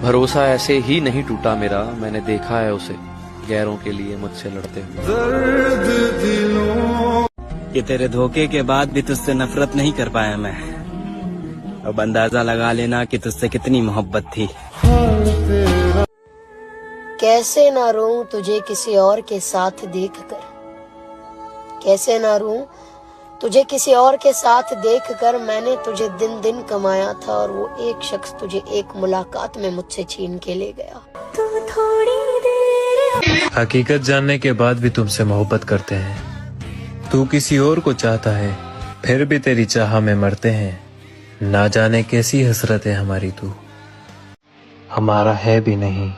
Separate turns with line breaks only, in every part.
भरोसा ऐसे ही नहीं टूटा मेरा, मैंने देखा है उसे गैरों के लिए मुझसे लड़ते हुए।
कि तेरे धोखे के बाद भी तुझसे नफरत नहीं कर पाया मैं। अब अंदाजा लगा लेना कि तुझसे कितनी मोहब्बत थी।
कैसे ना रोऊं तुझे किसी और के साथ देखकर, कैसे ना रोऊं तुझे किसी और के साथ देखकर। मैंने तुझे दिन दिन कमाया था और वो एक शख्स तुझे एक मुलाकात में मुझसे छीन के ले गया। तू थोड़ी देर
हकीकत जानने के बाद भी तुमसे मोहब्बत करते हैं। तू किसी और को चाहता है फिर भी तेरी चाह में मरते हैं। ना जाने कैसी हसरत है हमारी, तू हमारा है भी नहीं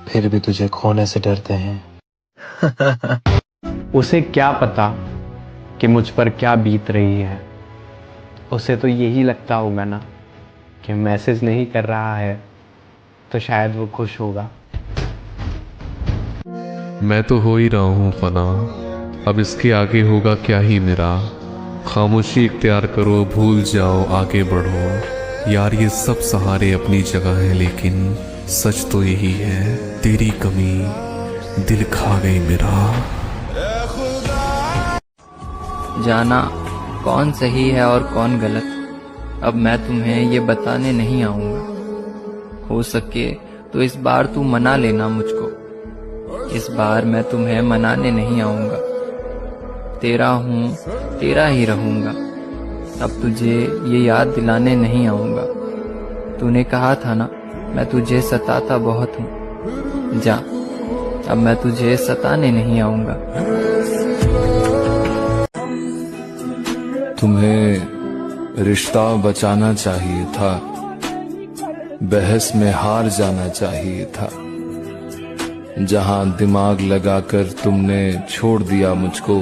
फिर भी तुझे खोने से डरते हैं।
उसे क्या पता कि मुझ पर क्या बीत रही है। उसे तो यही लगता होगा ना कि मैसेज नहीं कर रहा है तो शायद वो खुश होगा।
मैं तो हो ही रहा हूँ फना, अब इसके आगे होगा क्या ही मेरा। खामोशी इख्तियार करो, भूल जाओ, आगे बढ़ो। यार ये सब सहारे अपनी जगह है, लेकिन सच तो यही है, तेरी कमी दिल खा गई मेरा।
जाना कौन सही है और कौन गलत, अब मैं तुम्हें ये बताने नहीं आऊंगा। हो सके तो इस बार तू मना लेना मुझको, इस बार मैं तुम्हें मनाने नहीं आऊंगा। तेरा हूँ तेरा ही रहूंगा, अब तुझे ये याद दिलाने नहीं आऊंगा। तूने कहा था ना मैं तुझे सताता बहुत हूँ, जा अब मैं तुझे सताने नहीं आऊंगा।
तुम्हें रिश्ता बचाना चाहिए था, बहस में हार जाना चाहिए था। जहां दिमाग लगाकर तुमने छोड़ दिया मुझको,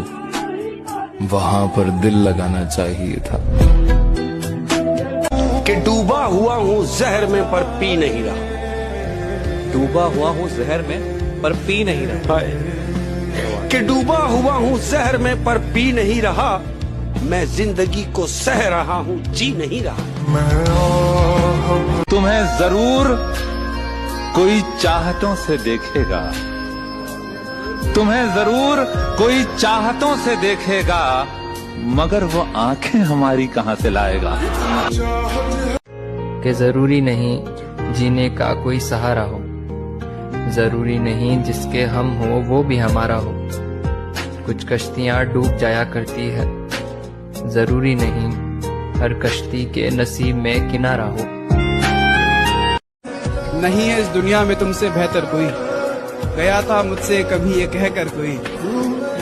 वहां पर दिल लगाना चाहिए था।
कि डूबा हुआ हूँ जहर में पर पी नहीं रहा,
डूबा हुआ हूँ जहर में पर पी नहीं रहा।
कि डूबा हुआ हूँ जहर में पर पी नहीं रहा, मैं जिंदगी को सह रहा हूँ जी नहीं रहा।
तुम्हें जरूर कोई चाहतों से देखेगा, तुम्हें जरूर कोई चाहतों से देखेगा, मगर वो आंखें हमारी कहां से लाएगा।
कि जरूरी नहीं जीने का कोई सहारा हो, जरूरी नहीं जिसके हम हो वो भी हमारा हो। कुछ कश्तियां डूब जाया करती है, जरूरी नहीं हर कश्ती के नसीब में किनारा हो।
नहीं है इस दुनिया में तुमसे बेहतर कोई, गया था मुझसे कभी ये कहकर कोई।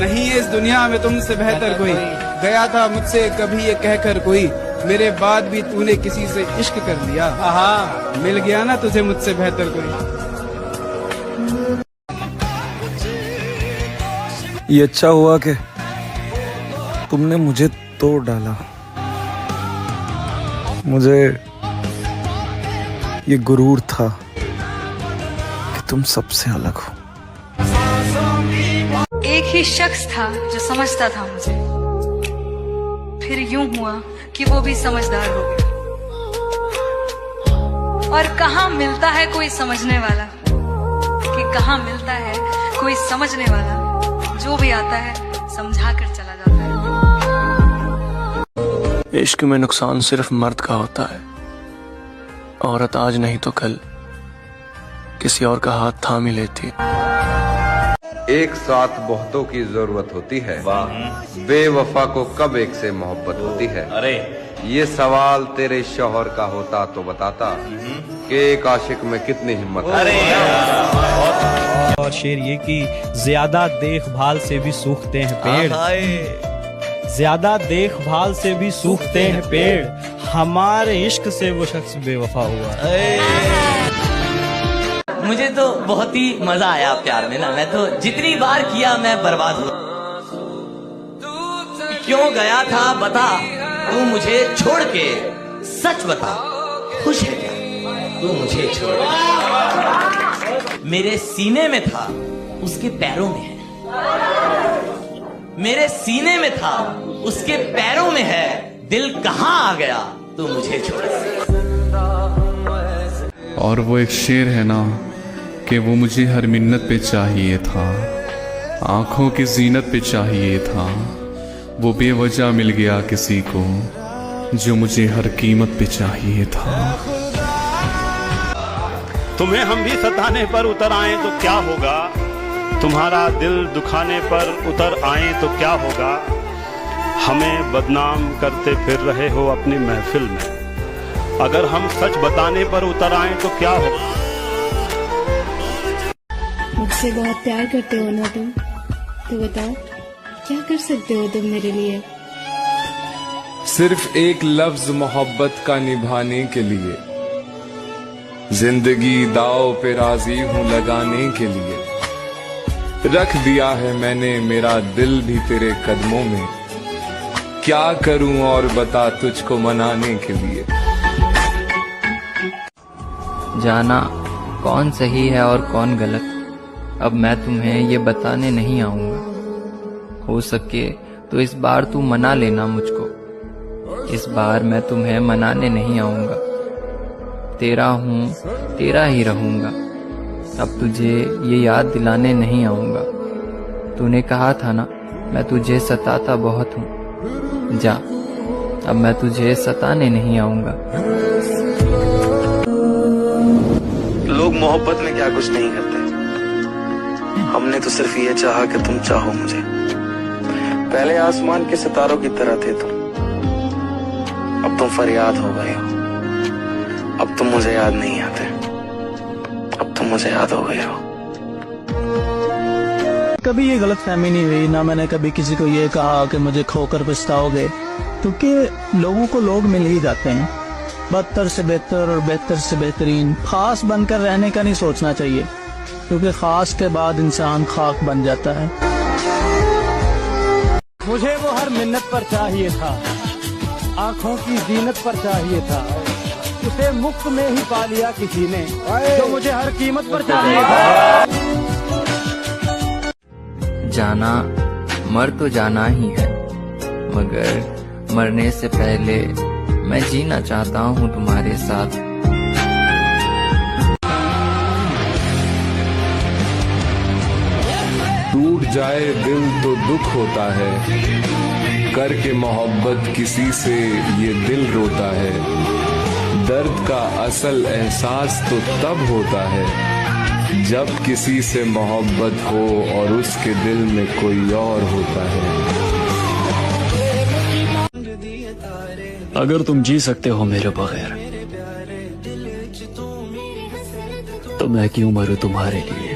नहीं है इस दुनिया में तुमसे बेहतर कोई, गया था मुझसे कभी ये कहकर कोई। मेरे बाद भी तूने किसी से इश्क कर लिया, आहा मिल गया ना तुझे मुझसे बेहतर कोई।
ये अच्छा हुआ कि तुमने मुझे तोड़ डाला। मुझे ये गुरूर था कि तुम सबसे अलग हो।
एक ही शख्स था जो समझता था मुझे, फिर यूं हुआ कि वो भी समझदार हो गया। और कहाँ मिलता है कोई समझने वाला, कि कहाँ मिलता है कोई समझने वाला, जो भी आता है समझा कर चला जाता है।
इश्क में नुकसान सिर्फ मर्द का होता है। औरत आज नहीं तो कल किसी और का हाथ थाम ही लेती।
एक साथ बहुतों की जरूरत होती है, बेवफा को कब एक से मोहब्बत होती है।
अरे
ये सवाल तेरे शौहर का होता तो बताता कि एक आशिक में कितनी हिम्मत है।
और शेर ये कि ज्यादा देखभाल से भी सूखते हैं पेड़, ज्यादा देखभाल से भी सूखते हैं पेड़, हमारे इश्क से वो शख्स बेवफा हुआ।
मुझे तो बहुत ही मजा आया प्यार में ना, मैं तो जितनी बार किया मैं बर्बाद हुआ। क्यों गया था बता तू मुझे छोड़ के, सच बता खुश है क्या तू मुझे छोड़ के। मेरे सीने में था उसके पैरों में है, मेरे सीने में था उसके पैरों में है, दिल कहाँ आ गया तू मुझे छोड़ के।
और वो एक शेर है ना कि वो मुझे हर मिन्नत पे चाहिए था, आंखों की जीनत पे चाहिए था, वो बेवजह मिल गया किसी को जो मुझे हर कीमत पे चाहिए था।
तुम्हें हम भी सताने पर उतर आए तो क्या होगा, तुम्हारा दिल दुखाने पर उतर आए तो क्या होगा, हमें बदनाम करते फिर रहे हो अपनी महफिल में, अगर हम सच बताने पर उतर आए तो क्या होगा।
मुझसे बहुत प्यार करते हो ना तुम, तो बताओ क्या कर सकते हो तुम मेरे लिए।
सिर्फ एक लफ्ज मोहब्बत का निभाने के लिए, जिंदगी दाव पे राजी हूं लगाने के लिए, रख दिया है मैंने मेरा दिल भी तेरे कदमों में, क्या करूं और बता तुझको मनाने के लिए।
जाना कौन सही है और कौन गलत, अब मैं तुम्हें ये बताने नहीं आऊंगा। हो सके तो इस बार तू मना लेना मुझको, इस बार मैं तुम्हें मनाने नहीं आऊंगा। तेरा हूँ तेरा ही रहूंगा, अब तुझे ये याद दिलाने नहीं आऊंगा। तूने कहा था ना मैं तुझे सताता बहुत हूँ, जा अब मैं तुझे सताने नहीं आऊंगा।
लोग मोहब्बत में क्या कुछ नहीं करते, हमने तो सिर्फ ये चाहा कि तुम चाहो मुझे। पहले आसमान के सितारों की तरह थे तुम, अब तुम फरियाद हो गए हो। अब तुम मुझे याद नहीं आते, अब तुम मुझे याद हो गए हो।
कभी ये गलतफहमी नहीं हुई, ना मैंने कभी किसी को ये कहा कि मुझे खोकर पछताओगे, क्योंकि लोगों को लोग मिल ही जाते हैं। बदतर से बेहतर और बेहतर से बेहतरीन खास बनकर रहने का नहीं सोचना चाहिए, क्योंकि खास के बाद इंसान खाक बन जाता है।
मुझे वो हर मिन्नत पर चाहिए था, आंखों की जीनत पर चाहिए था, उसे मुफ्त में ही पा लिया किसी ने जो मुझे हर कीमत पर चाहिए था।
जाना मर तो जाना ही है, मगर मरने से पहले मैं जीना चाहता हूँ तुम्हारे साथ।
टूट जाए दिल तो दुख होता है, करके मोहब्बत किसी से ये दिल रोता है। दर्द का असल एहसास तो तब होता है जब किसी से मोहब्बत हो और उसके दिल में कोई और होता है।
अगर तुम जी सकते हो मेरे बगैर, तो मैं क्यों मरूं तुम्हारे लिए।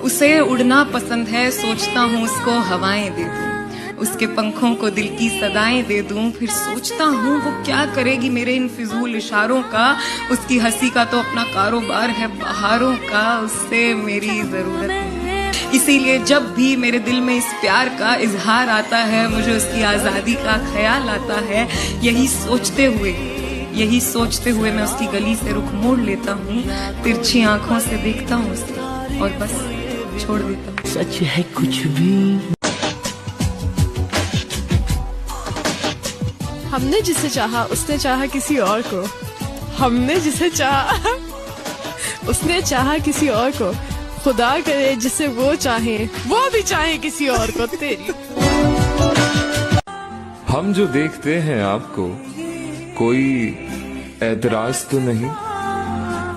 उसे उड़ना पसंद है, सोचता हूँ उसको हवाएं दे दूं, उसके पंखों को दिल की सदाएं दे दूं। फिर सोचता हूँ वो क्या करेगी मेरे इन फिजूल इशारों का, उसकी हंसी का तो अपना कारोबार है बहारों का, उससे मेरी जरूरत नहीं। इसीलिए जब भी मेरे दिल में इस प्यार का इजहार आता है, मुझे उसकी आजादी का ख्याल आता है। यही सोचते हुए मैं उसकी गली से रुख मोड़ लेता हूँ, तिरछी आंखों से देखता हूँ उसे और बस छोड़ देता हूँ।
सच है कुछ भी।
हमने जिसे चाहा उसने चाहा किसी और को, हमने जिसे चाहा उसने चाहा किसी और को। खुदा करे जिसे वो चाहे वो भी चाहे किसी और को। तेरी
हम जो देखते हैं आपको, कोई एतराज तो नहीं,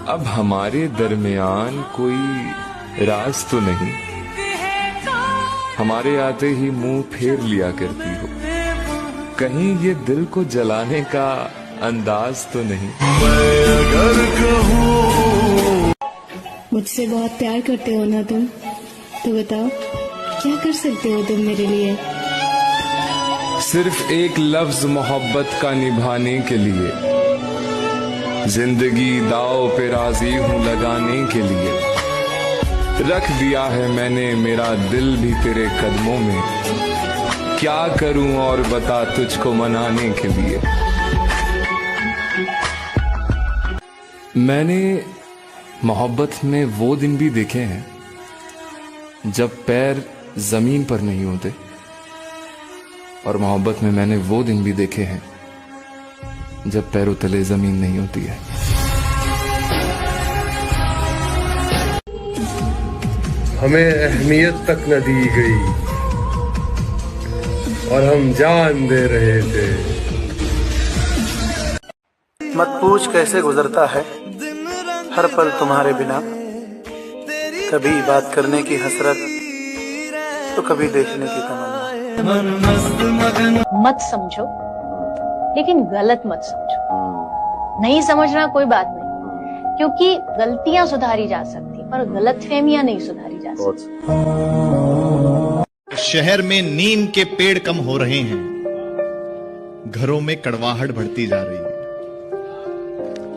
अब हमारे दरमियान कोई राज तो नहीं, हमारे आते ही मुंह फेर लिया करती हो, कहीं ये दिल को जलाने का अंदाज तो नहीं। अगर कहूँ
मुझसे बहुत प्यार करते हो ना तुम, तो बताओ क्या कर सकते हो तुम मेरे लिए।
सिर्फ एक लफ्ज मोहब्बत का निभाने के लिए, जिंदगी दाव पे राजी हूं लगाने के लिए, रख दिया है मैंने मेरा दिल भी तेरे कदमों में, क्या करूं और बता तुझको मनाने के लिए। मैंने मोहब्बत में वो दिन भी देखे हैं जब पैर जमीन पर नहीं होते, और मोहब्बत में मैंने वो दिन भी देखे हैं जब पैरों तले जमीन नहीं होती है।
हमें अहमियत तक न दी गई और हम जान दे रहे थे।
मत पूछ कैसे गुजरता है हर पल तुम्हारे बिना, कभी बात करने की हसरत तो कभी देखने की तमन्ना।
मत समझो लेकिन गलत मत समझो। नहीं समझना कोई बात नहीं, क्योंकि गलतियां सुधारी जा सकती पर गलतफहमियां नहीं सुधारी जा सकती।
शहर में नीम के पेड़ कम हो रहे हैं, घरों में कड़वाहट बढ़ती जा रही है।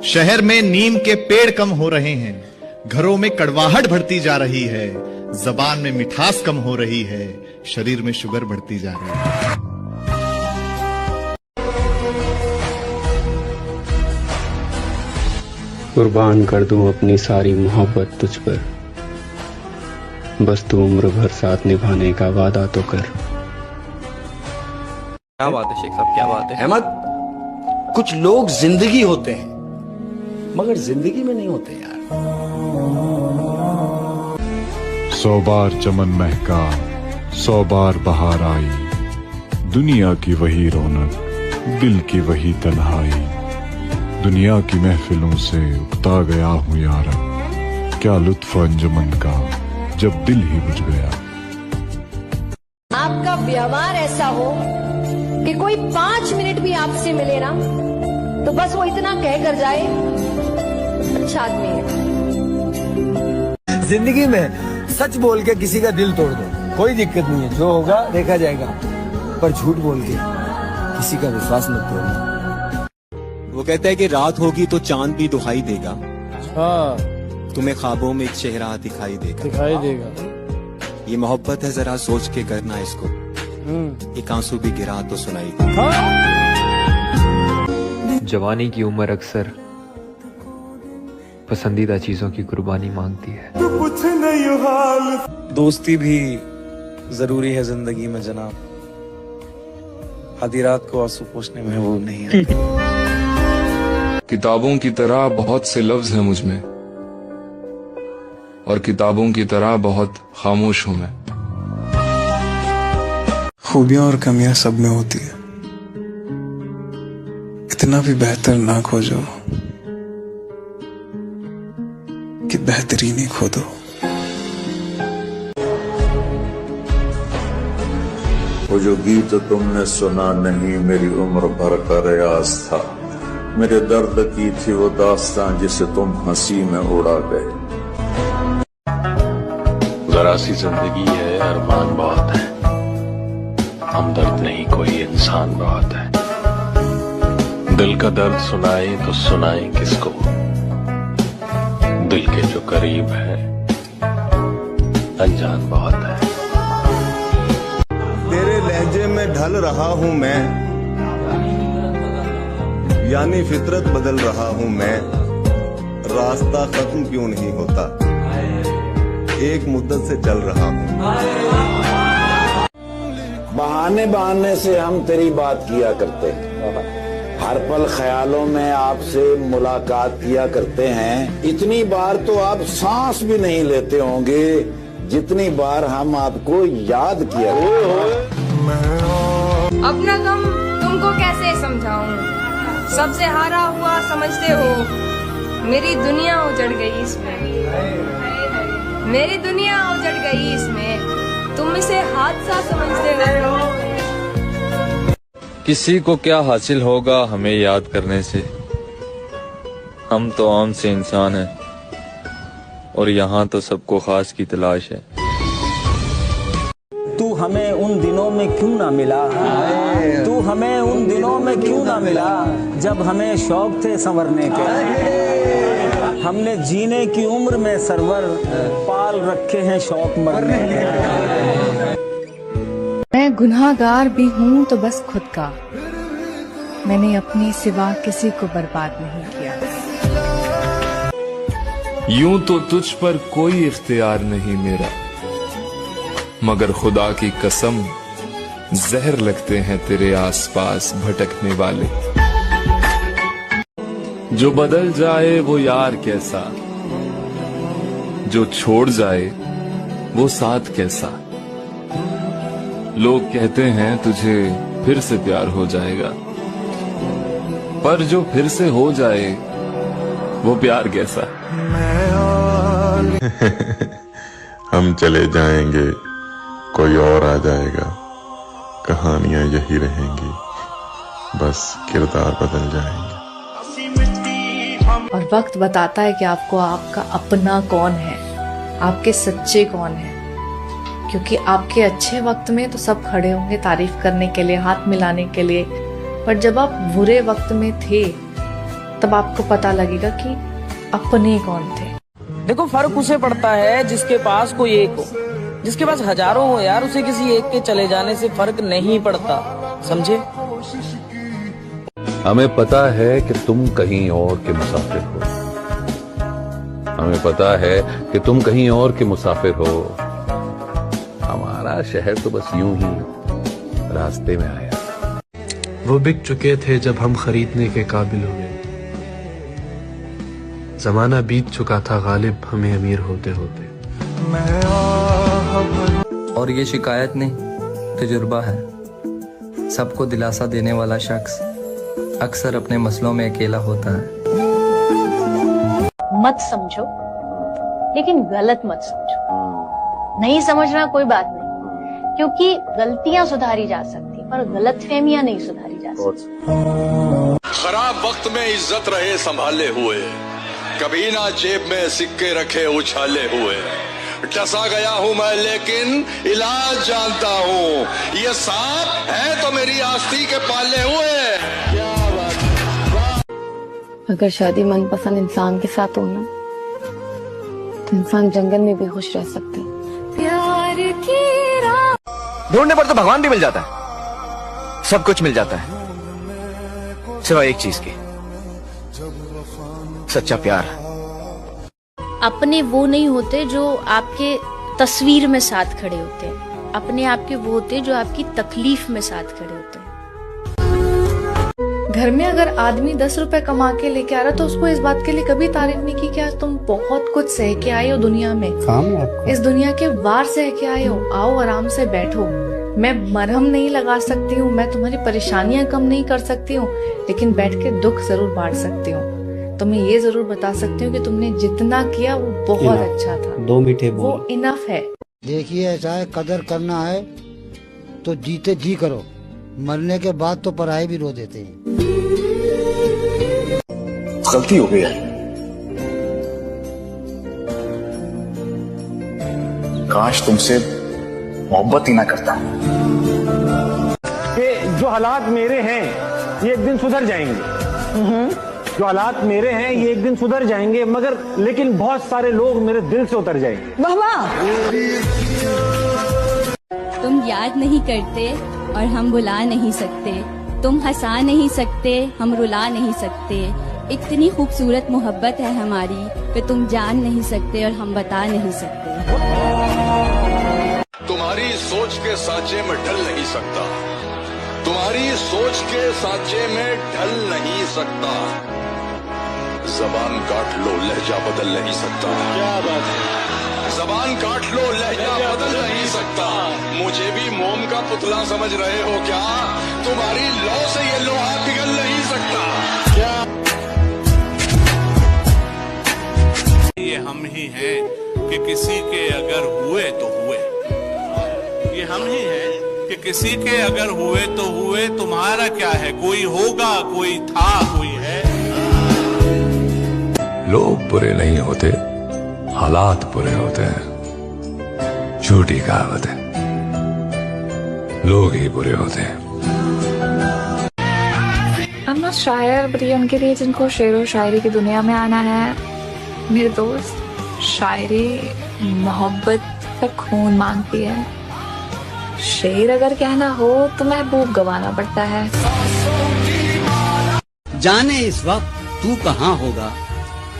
शहर में नीम के पेड़ कम हो रहे हैं, घरों में कड़वाहट बढ़ती जा रही है। जबान में मिठास कम हो रही है, शरीर में शुगर बढ़ती जा रही है।
कुर्बान कर दूं अपनी सारी मोहब्बत तुझ पर, बस तू उम्र भर साथ निभाने का वादा तो कर।
क्या बात है शेख साहब, क्या बात है। अहमद, कुछ लोग जिंदगी होते हैं मगर जिंदगी में नहीं होते यार।
100 बार चमन महका, 100 बार बहार आई, दुनिया की वही रौनक, दिल की वही तन्हाई। दुनिया की महफिलों से उकता गया हूँ यारा, क्या लुत्फ अंजुमन का जब दिल ही बुझ गया।
आपका व्यवहार ऐसा हो कि कोई 5 मिनट भी आपसे मिले ना तो बस वो इतना कह कर जाए, अच्छा आदमी है।
जिंदगी में सच बोल के किसी का दिल तोड़ दो, कोई दिक्कत नहीं है, जो होगा देखा जाएगा, पर झूठ बोल के किसी का विश्वास मत तोड़ना।
वो कहता है कि रात होगी तो चांद भी दुहाई देगा, तुम्हें ख्वाबों में एक चेहरा दिखाई देगा। ये मोहब्बत है, जरा सोच के करना इसको, एक आंसू भी गिरा तो सुनाई देगा।
जवानी की उम्र अक्सर पसंदीदा चीजों की कुर्बानी मांगती है।
दोस्ती भी जरूरी है जिंदगी में जनाब, आधी रात को आंसू पोंछने में वो नहीं है।
किताबों की तरह बहुत से लफ्ज हैं मुझ में, और किताबों की तरह बहुत खामोश हूं मैं।
खूबियां और कमियां सब में होती है, इतना भी बेहतर ना खोजो कि बेहतरीन ही खो दो।
वो जो गीत तुमने सुना नहीं मेरी उम्र भर का रियाज था, मेरे दर्द की थी वो दास्तां जिसे तुम हंसी में उड़ा गए।
जरा सी जिंदगी है, अरमान बहुत है, हमदर्द नहीं कोई इंसान बहुत है। दिल का दर्द सुनाए तो सुनाए किसको, दिल के जो करीब है अनजान बहुत है।
तेरे लहजे में ढल रहा हूँ मैं, यानी फितरत बदल रहा हूँ मैं। रास्ता खत्म क्यों नहीं होता, एक मुद्दत से चल रहा हूँ।
बहाने बहाने से हम तेरी बात किया करते हैं, हर पल ख्यालों में आपसे मुलाकात किया करते हैं। इतनी बार तो आप सांस भी नहीं लेते होंगे जितनी बार हम आपको याद किया करते हैं।
अपना गम तुमको कैसे समझाऊं, सबसे हारा हुआ समझते हो, मेरी दुनिया उजड़ गई इसमें, मेरी दुनिया उजड़ गई इसमें, तुम इसे हादसा समझते हो।
किसी को क्या हासिल होगा हमें याद करने से, हम तो आम से इंसान हैं और यहाँ तो सबको खास की तलाश है।
तू हमें उन दिनों में क्यों ना मिला, तू हमें उन दिनों में क्यों ना मिला जब हमें शौक थे संवरने के। हमने जीने की उम्र में सरवर पाल रखे हैं शौक मरने के।
मैं गुनाहगार भी हूँ तो बस खुद का, मैंने अपने सिवा किसी को बर्बाद नहीं किया।
यूं तो तुझ पर कोई इख्तियार नहीं मेरा, मगर खुदा की कसम जहर लगते हैं तेरे आसपास भटकने वाले। जो बदल जाए वो यार कैसा, जो छोड़ जाए वो साथ कैसा। लोग कहते हैं तुझे फिर से प्यार हो जाएगा, पर जो फिर से हो जाए वो प्यार कैसा।
हम चले जाएंगे, कोई और आ जाएगा, कहानियां यही रहेंगी, बस किरदार बदल जाएंगे।
और वक्त बताता है कि आपको आपका अपना कौन है, आपके सच्चे कौन है। क्योंकि आपके अच्छे वक्त में तो सब खड़े होंगे तारीफ करने के लिए, हाथ मिलाने के लिए, पर जब आप बुरे वक्त में थे तब आपको पता लगेगा कि अपने कौन थे।
देखो, फर्क उसे पड़ता है जिसके पास कोई एक हो। जिसके पास हजारों हो यार, उसे किसी एक के चले जाने से फर्क नहीं पड़ता, समझे?
हमें पता है कि तुम कहीं और के मुसाफिर हो, हमें पता है कि तुम कहीं और के मुसाफिर हो। हमारा शहर तो बस यूं ही रास्ते में आया।
वो बिक चुके थे जब हम खरीदने के काबिल हो गए। जमाना बीत चुका था गालिब हमें अमीर होते होते।
और ये शिकायत नहीं, तजुर्बा है। सबको दिलासा देने वाला शख्स अक्सर अपने मसलों में अकेला होता है।
मत समझो, लेकिन गलत मत समझो। नहीं समझना कोई बात नहीं, क्योंकि गलतियां सुधारी जा सकती, पर गलतफहमियां नहीं सुधारी जा सकती।
खराब वक्त में इज्जत रहे संभाले हुए, कभी ना जेब में सिक्के रखे उछाले हुए। डसा गया हूँ मैं लेकिन इलाज जानता हूँ, ये सांप है तो मेरी आस्ती के पाले हुए।
अगर शादी मनपसंद इंसान के साथ हो ना, तो इंसान जंगल में भी खुश रह सकता है।
ढूंढने पर तो भगवान भी मिल जाता है, सब कुछ मिल जाता है, सिवाय एक चीज की, सच्चा प्यार।
अपने वो नहीं होते जो आपके तस्वीर में साथ खड़े होते हैं, अपने आप के वो होते जो आपकी तकलीफ में साथ खड़े होते हैं।
घर में अगर आदमी 10 रुपए कमा के लेके आ रहा तो उसको इस बात के लिए कभी तारीफ नहीं की कि आज तुम बहुत कुछ सह के आए हो दुनिया में, इस दुनिया के वार सह के आए हो। आओ आराम से बैठो, मैं मरहम नहीं लगा सकती हूँ, मैं तुम्हारी परेशानियां कम नहीं कर सकती हूँ, लेकिन बैठ के दुख जरूर बांट सकती हूँ। तो मैं ये जरूर बता सकती हूँ कि तुमने जितना किया वो बहुत अच्छा था।
2 मीठे बोल,
वो इनफ है।
देखिए, ऐसा है, कदर करना है तो जीते जी करो, मरने के बाद तो पराये भी रो देते हैं।
गलती हो गई है, काश तुमसे मोहब्बत ही ना करता।
कि जो हालात मेरे हैं ये एक दिन सुधर जाएंगे, जो हालात मेरे हैं ये एक दिन सुधर जाएंगे, मगर लेकिन बहुत सारे लोग मेरे दिल से उतर जाएंगे।
तुम याद नहीं करते और हम भुला नहीं सकते, तुम हंसा नहीं सकते, हम रुला नहीं सकते। इतनी खूबसूरत मोहब्बत है हमारी कि तुम जान नहीं सकते और हम बता नहीं सकते।
तुम्हारी सोच के सांचे में ढल नहीं सकता, तुम्हारी सोच के सांचे में ढल नहीं सकता। जबान काट लो, लहजा बदल नहीं सकता। क्या बात है? जबान काट लो, लहजा बदल नहीं सकता। मुझे भी मोम का पुतला समझ रहे हो क्या? तुम्हारी लौ से ये लोहा पिघल नहीं सकता। क्या
ये हम ही हैं कि किसी के अगर हुए तो हुए, ये हम ही हैं कि किसी के अगर हुए तो हुए। तुम्हारा क्या है? कोई होगा, कोई था, कोई है।
लोग बुरे नहीं होते, हालात बुरे होते हैं। झूठी कहावत है, लोग ही बुरे होते हैं।
I'm not शायर, but ये उनके लिए जिनको शेर और शायरी की दुनिया में आना है। मेरे दोस्त, शायरी मोहब्बत का खून मांगती है, शेर अगर कहना हो तो महबूब गवाना पड़ता है।
जाने इस वक्त तू कहाँ होगा,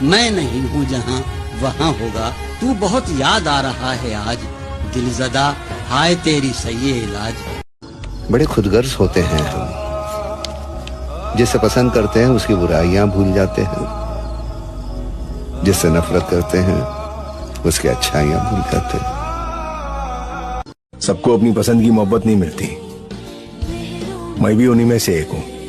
मैं नहीं हूँ जहाँ वहाँ होगा। तू बहुत याद आ रहा है आज, दिलज़दा हाय तेरी सही इलाज।
बड़े खुदगर्ज होते हैं हम,
जिसे पसंद करते हैं उसकी बुराइयां भूल जाते हैं, जिससे नफरत करते हैं उसकी अच्छाइयां भूल जाते हैं।
सबको अपनी पसंद की मोहब्बत नहीं मिलती, मैं भी उन्हीं में से एक हूं।